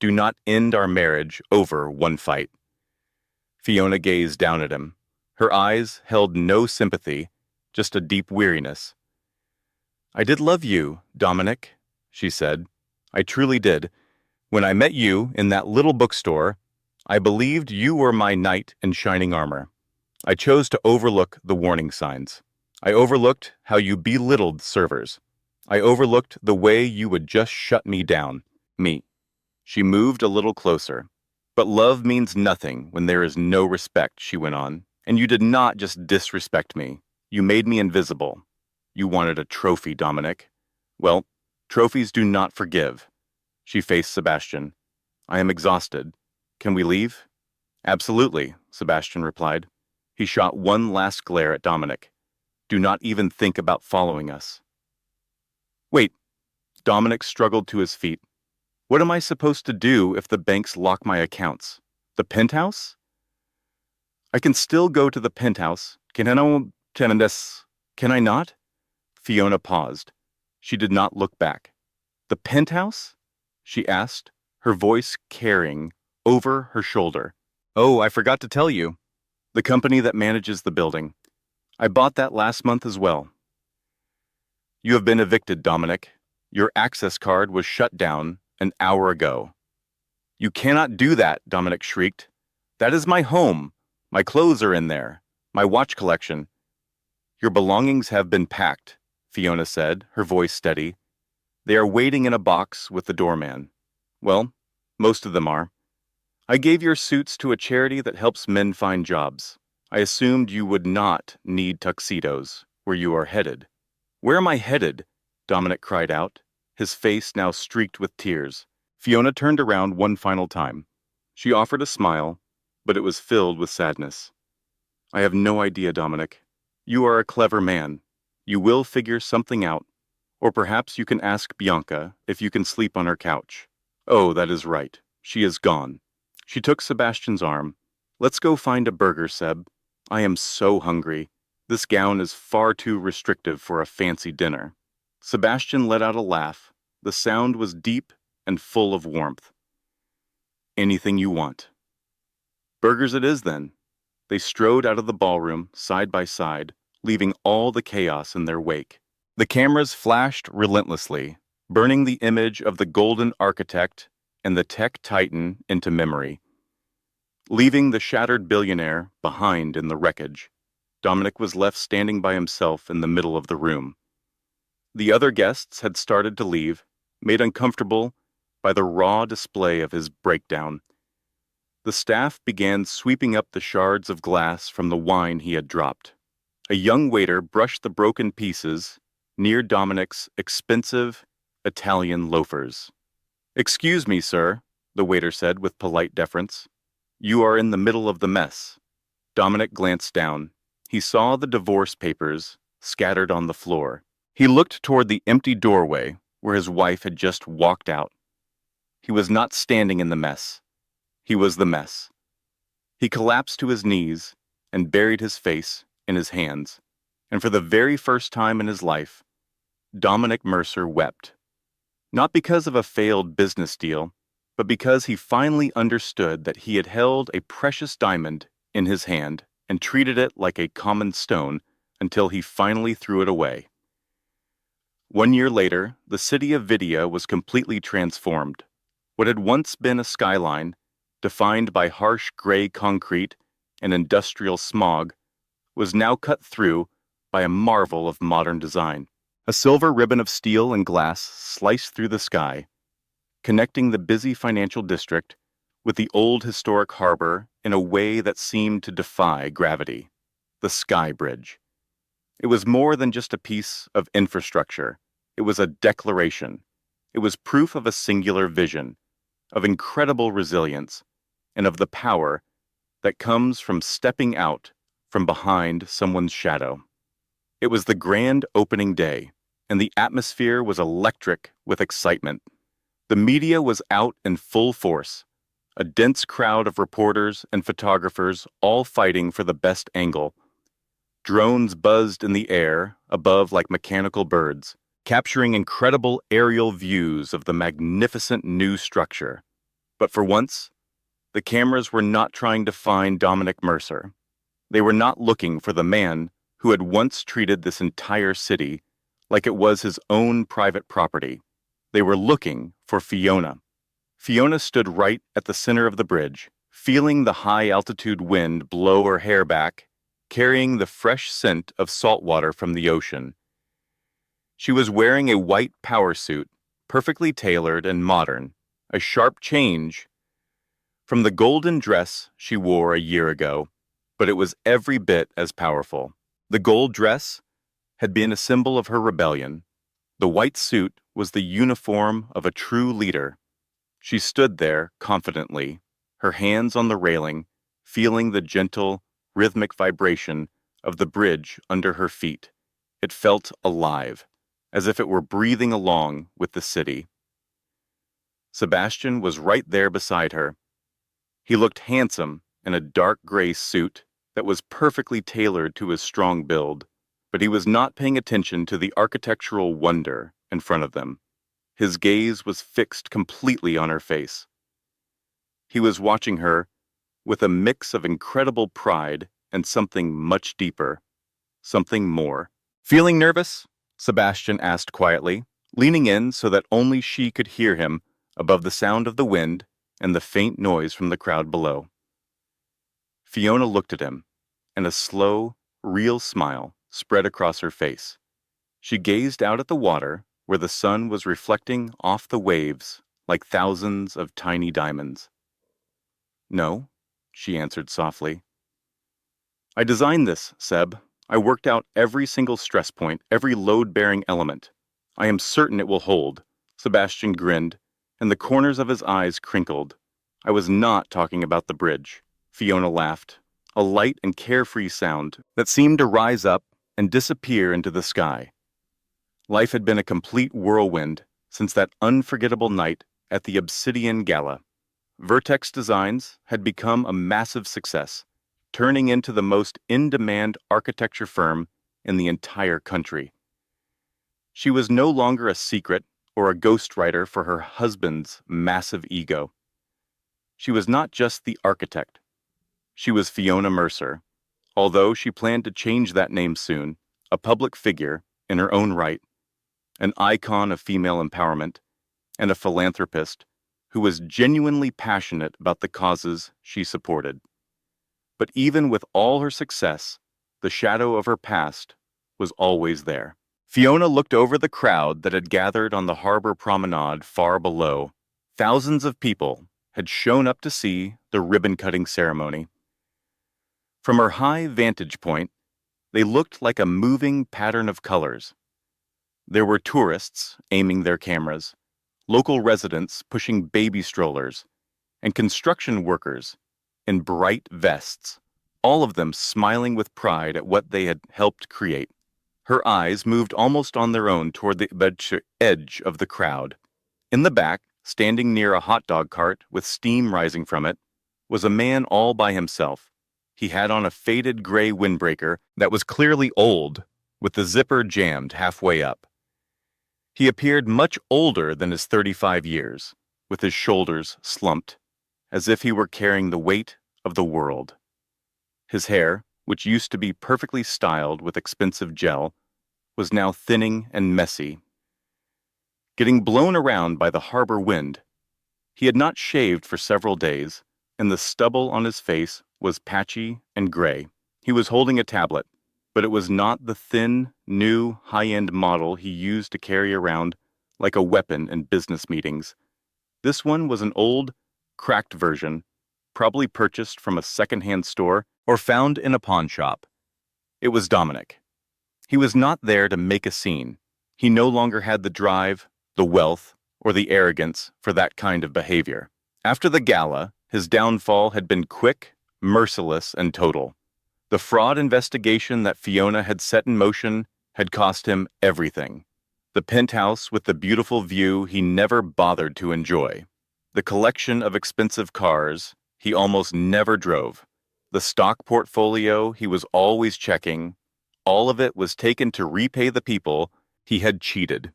Do not end our marriage over one fight. Fiona gazed down at him. Her eyes held no sympathy, just a deep weariness. I did love you, Dominic, she said. I truly did. When I met you in that little bookstore, I believed you were my knight in shining armor. I chose to overlook the warning signs. I overlooked how you belittled servers. I overlooked the way you would just shut me down. Me. She moved a little closer. But love means nothing when there is no respect, she went on. And you did not just disrespect me. You made me invisible. You wanted a trophy, Dominic. Well, trophies do not forgive. She faced Sebastian. I am exhausted. Can we leave? Absolutely, Sebastian replied. He shot one last glare at Dominic. Do not even think about following us. Wait. Dominic struggled to his feet. What am I supposed to do if the banks lock my accounts? The penthouse? I can still go to the penthouse. Can I not? Fiona paused. She did not look back. The penthouse? She asked, her voice carrying over her shoulder. Oh, I forgot to tell you. The company that manages the building. I bought that last month as well. You have been evicted, Dominic. Your access card was shut down an hour ago. You cannot do that, Dominic shrieked. That is my home. My clothes are in there. My watch collection. Your belongings have been packed, Fiona said, her voice steady. They are waiting in a box with the doorman. Well, most of them are. I gave your suits to a charity that helps men find jobs. I assumed you would not need tuxedos where you are headed. Where am I headed? Dominic cried out, his face now streaked with tears. Fiona turned around one final time. She offered a smile, but it was filled with sadness. I have no idea, Dominic. You are a clever man. You will figure something out. Or perhaps you can ask Bianca if you can sleep on her couch. Oh, that is right. She is gone. She took Sebastian's arm. Let's go find a burger, Seb. I am so hungry. This gown is far too restrictive for a fancy dinner. Sebastian let out a laugh. The sound was deep and full of warmth. Anything you want. Burgers it is, then. They strode out of the ballroom, side by side, leaving all the chaos in their wake. The cameras flashed relentlessly, burning the image of the golden architect and the tech titan into memory. Leaving the shattered billionaire behind in the wreckage, Dominic was left standing by himself in the middle of the room. The other guests had started to leave, made uncomfortable by the raw display of his breakdown. The staff began sweeping up the shards of glass from the wine he had dropped. A young waiter brushed the broken pieces near Dominic's expensive Italian loafers. Excuse me, sir, the waiter said with polite deference. You are in the middle of the mess. Dominic glanced down. He saw the divorce papers scattered on the floor. He looked toward the empty doorway where his wife had just walked out. He was not standing in the mess. He was the mess. He collapsed to his knees and buried his face in his hands. And for the very first time in his life, Dominic Mercer wept. Not because of a failed business deal, but because he finally understood that he had held a precious diamond in his hand and treated it like a common stone until he finally threw it away. 1 year later, the city of Vidya was completely transformed. What had once been a skyline, defined by harsh gray concrete and industrial smog, was now cut through by a marvel of modern design. A silver ribbon of steel and glass sliced through the sky, connecting the busy financial district with the old historic harbor in a way that seemed to defy gravity. The Sky Bridge. It was more than just a piece of infrastructure. It was a declaration. It was proof of a singular vision, of incredible resilience, and of the power that comes from stepping out from behind someone's shadow. It was the grand opening day, and the atmosphere was electric with excitement. The media was out in full force, a dense crowd of reporters and photographers all fighting for the best angle. Drones buzzed in the air above like mechanical birds, capturing incredible aerial views of the magnificent new structure. But for once, the cameras were not trying to find Dominic Mercer. They were not looking for the man who had once treated this entire city like it was his own private property. They were looking for Fiona. Fiona stood right at the center of the bridge, feeling the high-altitude wind blow her hair back, carrying the fresh scent of salt water from the ocean. She was wearing a white power suit, perfectly tailored and modern, a sharp change from the golden dress she wore a year ago, but it was every bit as powerful. The gold dress had been a symbol of her rebellion. The white suit was the uniform of a true leader. She stood there confidently, her hands on the railing, feeling the gentle, rhythmic vibration of the bridge under her feet. It felt alive, as if it were breathing along with the city. Sebastian was right there beside her. He looked handsome in a dark gray suit that was perfectly tailored to his strong build, but he was not paying attention to the architectural wonder in front of them. His gaze was fixed completely on her face. He was watching her with a mix of incredible pride and something much deeper, something more. "Feeling nervous?" Sebastian asked quietly, leaning in so that only she could hear him above the sound of the wind and the faint noise from the crowd below. Fiona looked at him, and a slow, real smile spread across her face. She gazed out at the water where the sun was reflecting off the waves like thousands of tiny diamonds. "No," she answered softly. "I designed this, Seb. I worked out every single stress point, every load-bearing element. I am certain it will hold." Sebastian grinned, and the corners of his eyes crinkled. "I was not talking about the bridge." Fiona laughed, a light and carefree sound that seemed to rise up and disappear into the sky. Life had been a complete whirlwind since that unforgettable night at the Obsidian Gala. Vertex Designs had become a massive success, turning into the most in-demand architecture firm in the entire country. She was no longer a secret or a ghostwriter for her husband's massive ego. She was not just the architect. She was Fiona Mercer, although she planned to change that name soon, a public figure in her own right, an icon of female empowerment, and a philanthropist who was genuinely passionate about the causes she supported. But even with all her success, the shadow of her past was always there. Fiona looked over the crowd that had gathered on the harbor promenade far below. Thousands of people had shown up to see the ribbon-cutting ceremony. From her high vantage point, they looked like a moving pattern of colors. There were tourists aiming their cameras, local residents pushing baby strollers, and construction workers in bright vests, all of them smiling with pride at what they had helped create. Her eyes moved almost on their own toward the edge of the crowd. In the back, standing near a hot dog cart with steam rising from it, was a man all by himself. He had on a faded gray windbreaker that was clearly old, with the zipper jammed halfway up. He appeared much older than his 35 years, with his shoulders slumped, as if he were carrying the weight of the world. His hair, which used to be perfectly styled with expensive gel, was now thinning and messy, getting blown around by the harbor wind. He had not shaved for several days, and the stubble on his face was patchy and gray. He was holding a tablet, but it was not the thin, new, high-end model he used to carry around like a weapon in business meetings. This one was an old, cracked version, probably purchased from a second-hand store or found in a pawn shop. It was Dominic. He was not there to make a scene. He no longer had the drive, the wealth, or the arrogance for that kind of behavior. After the gala, his downfall had been quick, merciless, and total. The fraud investigation that Fiona had set in motion had cost him everything. The penthouse with the beautiful view he never bothered to enjoy. The collection of expensive cars he almost never drove. The stock portfolio he was always checking. All of it was taken to repay the people he had cheated.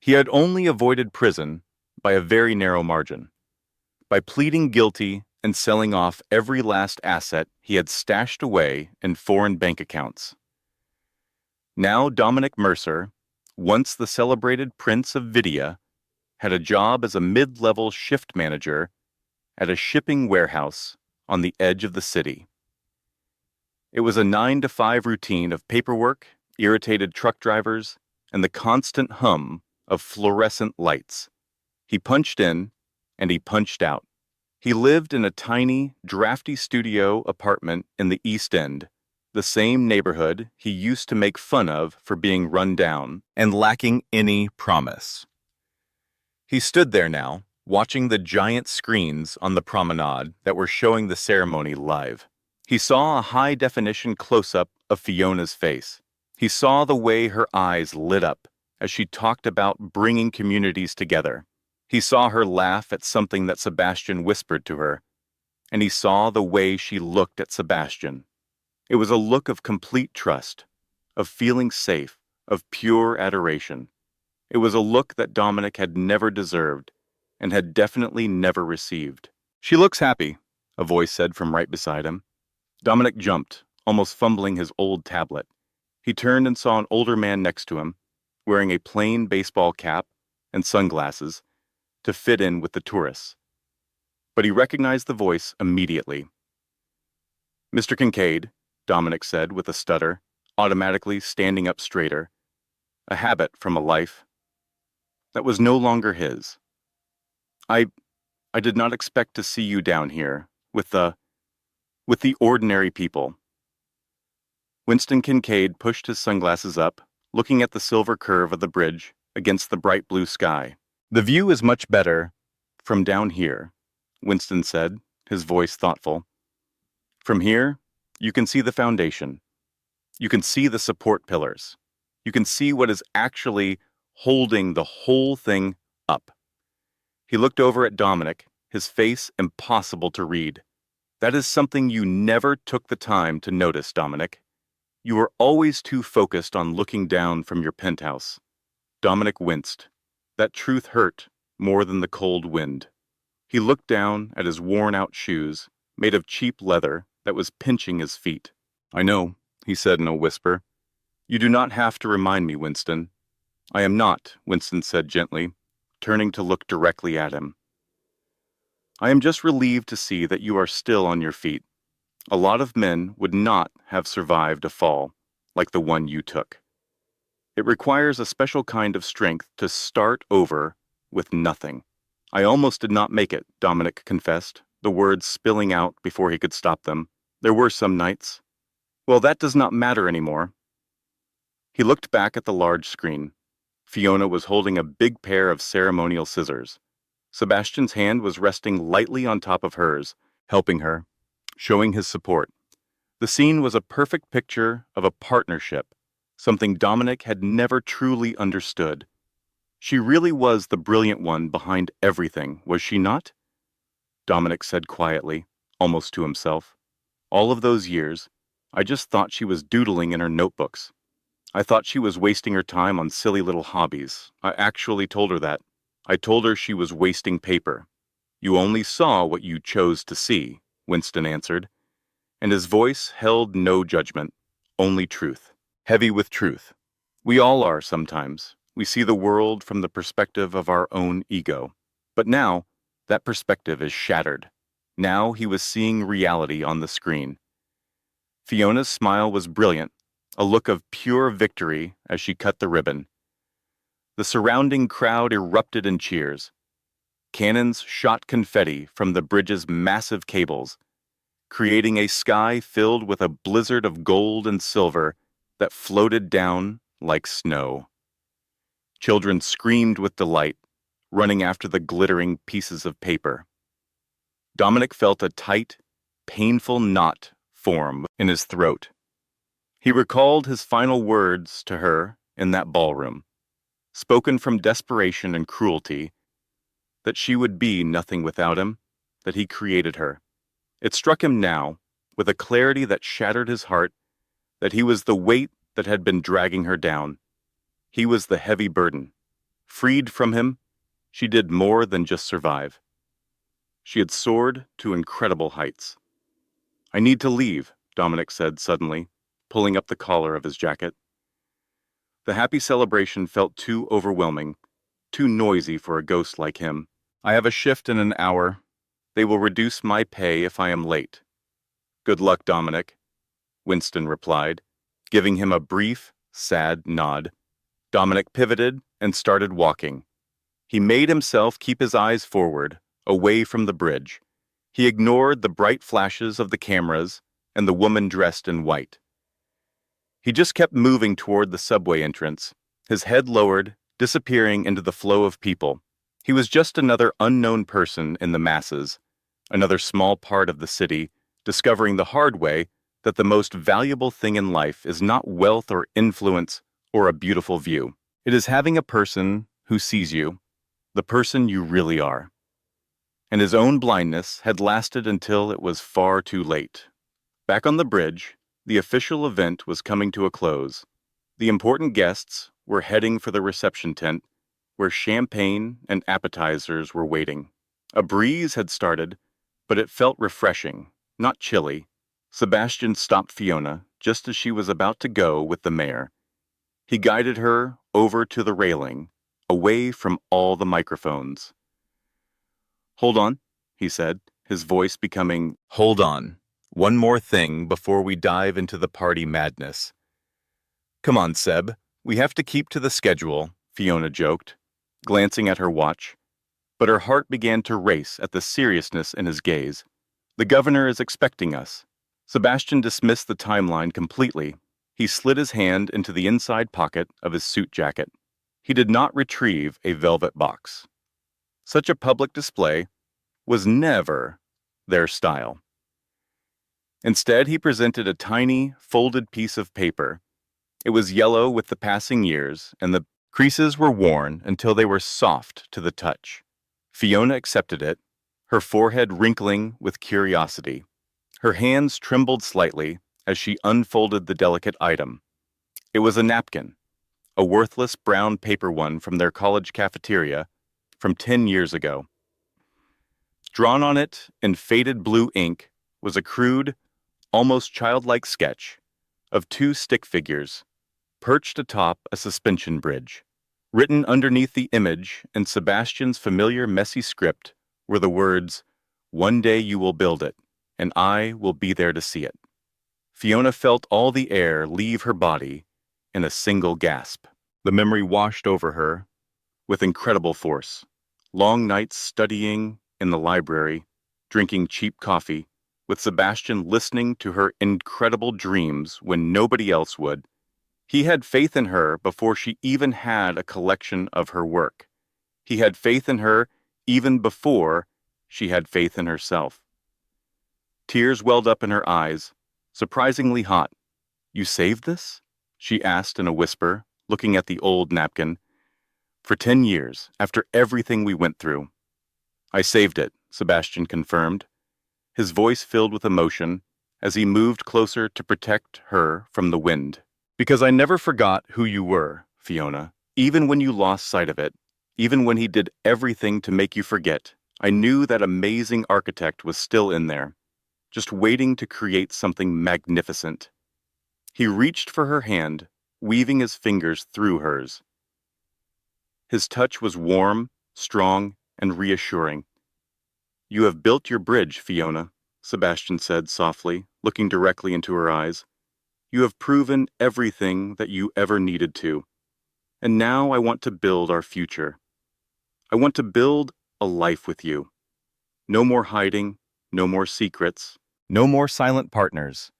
He had only avoided prison by a very narrow margin. By pleading guilty and selling off every last asset he had stashed away in foreign bank accounts. Now Dominic Mercer, once the celebrated Prince of Vidya, had a job as a mid-level shift manager at a shipping warehouse on the edge of the city. It was a 9-to-5 routine of paperwork, irritated truck drivers, and the constant hum of fluorescent lights. He punched in, and he punched out. He lived in a tiny, drafty studio apartment in the East End, the same neighborhood he used to make fun of for being run down and lacking any promise. He stood there now, watching the giant screens on the promenade that were showing the ceremony live. He saw a high-definition close-up of Fiona's face. He saw the way her eyes lit up as she talked about bringing communities together. He saw her laugh at something that Sebastian whispered to her, and he saw the way she looked at Sebastian. It was a look of complete trust, of feeling safe, of pure adoration. It was a look that Dominic had never deserved and had definitely never received. "She looks happy," a voice said from right beside him. Dominic jumped, almost fumbling his old tablet. He turned and saw an older man next to him, wearing a plain baseball cap and sunglasses to fit in with the tourists. But he recognized the voice immediately. "Mr. Kincaid," Dominic said with a stutter, automatically standing up straighter, a habit from a life that was no longer his. I did not expect to see you down here with the ordinary people." Winston Kincaid pushed his sunglasses up, looking at the silver curve of the bridge against the bright blue sky. "The view is much better from down here," Winston said, his voice thoughtful. "From here, you can see the foundation. You can see the support pillars. You can see what is actually holding the whole thing up." He looked over at Dominic, his face impossible to read. "That is something you never took the time to notice, Dominic. You were always too focused on looking down from your penthouse." Dominic winced. That truth hurt more than the cold wind. He looked down at his worn-out shoes, made of cheap leather, that was pinching his feet. "I know," he said in a whisper. "You do not have to remind me, Winston." "I am not," Winston said gently, turning to look directly at him. "I am just relieved to see that you are still on your feet. A lot of men would not have survived a fall like the one you took. It requires a special kind of strength to start over with nothing." "I almost did not make it," Dominic confessed, the words spilling out before he could stop them. "There were some nights." "Well, that does not matter anymore." He looked back at the large screen. Fiona was holding a big pair of ceremonial scissors. Sebastian's hand was resting lightly on top of hers, helping her, showing his support. The scene was a perfect picture of a partnership, something Dominic had never truly understood. She really was the brilliant one behind everything, was she not? Dominic said quietly, almost to himself. "All of those years, I just thought she was doodling in her notebooks. I thought she was wasting her time on silly little hobbies. I actually told her that. I told her she was wasting paper." "You only saw what you chose to see," Winston answered, and his voice held no judgment, only truth. Heavy with truth. We all are sometimes. We see the world from the perspective of our own ego. But now, that perspective is shattered. Now he was seeing reality on the screen. Fiona's smile was brilliant, a look of pure victory as she cut the ribbon. The surrounding crowd erupted in cheers. Cannons shot confetti from the bridge's massive cables, creating a sky filled with a blizzard of gold and silver that floated down like snow. Children screamed with delight, running after the glittering pieces of paper. Dominic felt a tight, painful knot form in his throat. He recalled his final words to her in that ballroom, spoken from desperation and cruelty, that she would be nothing without him, that he created her. It struck him now, with a clarity that shattered his heart, that he was the weight that had been dragging her down. He was the heavy burden. Freed from him, she did more than just survive. She had soared to incredible heights. "I need to leave," Dominic said suddenly, pulling up the collar of his jacket. The happy celebration felt too overwhelming, too noisy for a ghost like him. "I have a shift in an hour. They will reduce my pay if I am late." "Good luck, Dominic," Winston replied, giving him a brief, sad nod. Dominic pivoted and started walking. He made himself keep his eyes forward, away from the bridge. He ignored the bright flashes of the cameras and the woman dressed in white. He just kept moving toward the subway entrance, his head lowered, disappearing into the flow of people. He was just another unknown person in the masses, another small part of the city, discovering the hard way that the most valuable thing in life is not wealth or influence or a beautiful view. It is having a person who sees you, the person you really are. And his own blindness had lasted until it was far too late. Back on the bridge, the official event was coming to a close. The important guests were heading for the reception tent, where champagne and appetizers were waiting. A breeze had started, but it felt refreshing, not chilly. Sebastian stopped Fiona just as she was about to go with the mayor. He guided her over to the railing, away from all the microphones. "Hold on," he said, his voice becoming, "Hold on. One more thing before we dive into the party madness." "Come on, Seb. We have to keep to the schedule," Fiona joked, glancing at her watch. But her heart began to race at the seriousness in his gaze. "The governor is expecting us." Sebastian dismissed the timeline completely. He slid his hand into the inside pocket of his suit jacket. He did not retrieve a velvet box. Such a public display was never their style. Instead, he presented a tiny, folded piece of paper. It was yellow with the passing years, and the creases were worn until they were soft to the touch. Fiona accepted it, her forehead wrinkling with curiosity. Her hands trembled slightly as she unfolded the delicate item. It was a napkin, a worthless brown paper one from their college cafeteria from 10 years ago. Drawn on it in faded blue ink was a crude, almost childlike sketch of two stick figures perched atop a suspension bridge. Written underneath the image in Sebastian's familiar messy script were the words, "One day you will build it, and I will be there to see it." Fiona felt all the air leave her body in a single gasp. The memory washed over her with incredible force. Long nights studying in the library, drinking cheap coffee, with Sebastian listening to her incredible dreams when nobody else would. He had faith in her before she even had a collection of her work. He had faith in her even before she had faith in herself. Tears welled up in her eyes, surprisingly hot. "You saved this?" she asked in a whisper, looking at the old napkin. "For 10 years, after everything we went through." "I saved it," Sebastian confirmed, his voice filled with emotion as he moved closer to protect her from the wind. "Because I never forgot who you were, Fiona. Even when you lost sight of it, even when he did everything to make you forget, I knew that amazing architect was still in there. just waiting to create something magnificent. He reached for her hand, weaving his fingers through hers. His touch was warm, strong, and reassuring. "You have built your bridge, Fiona," Sebastian said softly, looking directly into her eyes. "You have proven everything that you ever needed to. And now I want to build our future. I want to build a life with you. No more hiding, no more secrets, no more silent partners.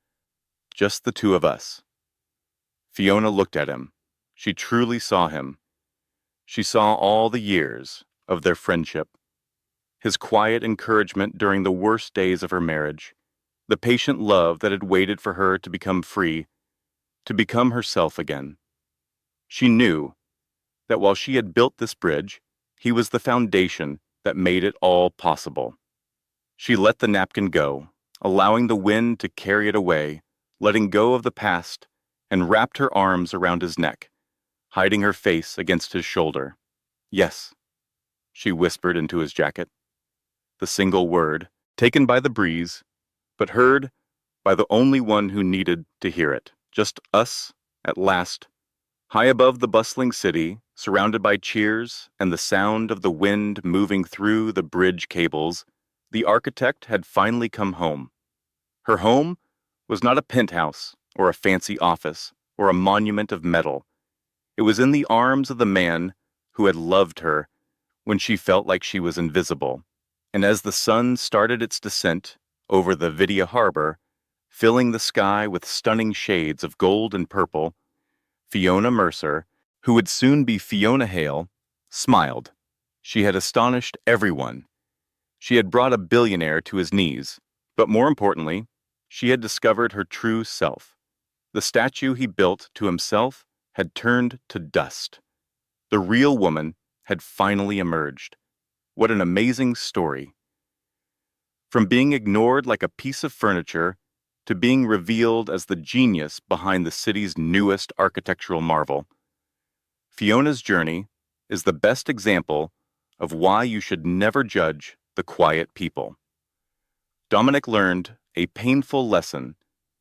Just the two of us." Fiona looked at him. She truly saw him. She saw all the years of their friendship. His quiet encouragement during the worst days of her marriage. The patient love that had waited for her to become free, to become herself again. She knew that while she had built this bridge, he was the foundation that made it all possible. She let the napkin go, allowing the wind to carry it away, letting go of the past, and wrapped her arms around his neck, hiding her face against his shoulder. "Yes," she whispered into his jacket. The single word, taken by the breeze, but heard by the only one who needed to hear it. Just us, at last, high above the bustling city, surrounded by cheers and the sound of the wind moving through the bridge cables. The architect had finally come home. Her home was not a penthouse or a fancy office or a monument of metal. It was in the arms of the man who had loved her when she felt like she was invisible. And as the sun started its descent over the Vidia harbor, filling the sky with stunning shades of gold and purple, Fiona Mercer, who would soon be Fiona Hale, smiled. She had astonished everyone. She had brought a billionaire to his knees, but more importantly, she had discovered her true self. The statue he built to himself had turned to dust. The real woman had finally emerged. What an amazing story. From being ignored like a piece of furniture to being revealed as the genius behind the city's newest architectural marvel, Fiona's journey is the best example of why you should never judge the quiet people. Dominic learned a painful lesson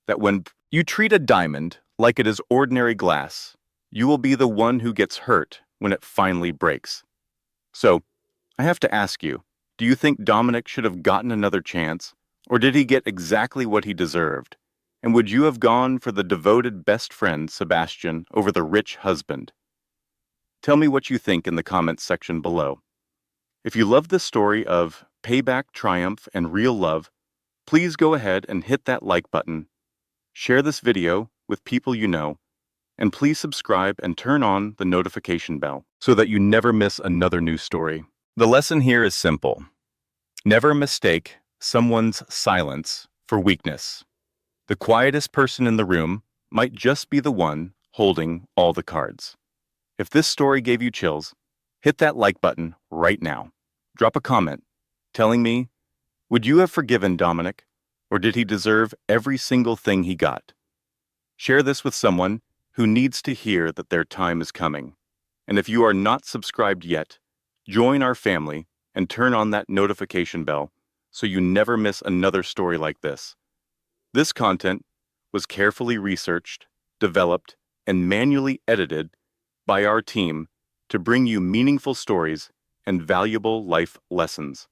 that when you treat a diamond like it is ordinary glass, you will be the one who gets hurt when it finally breaks. So, I have to ask you, do you think Dominic should have gotten another chance, or did he get exactly what he deserved? And would you have gone for the devoted best friend, Sebastian, over the rich husband? Tell me what you think in the comments section below. If you love this story of payback, triumph, and real love, please go ahead and hit that like button. Share this video with people you know, and please subscribe and turn on the notification bell so that you never miss another new story. The lesson here is simple. Never mistake someone's silence for weakness. The quietest person in the room might just be the one holding all the cards. If this story gave you chills, hit that like button right now. Drop a comment telling me, would you have forgiven Dominic, or did he deserve every single thing he got? Share this with someone who needs to hear that their time is coming. And if you are not subscribed yet, join our family and turn on that notification bell so you never miss another story like this. This content was carefully researched, developed, and manually edited by our team to bring you meaningful stories and valuable life lessons.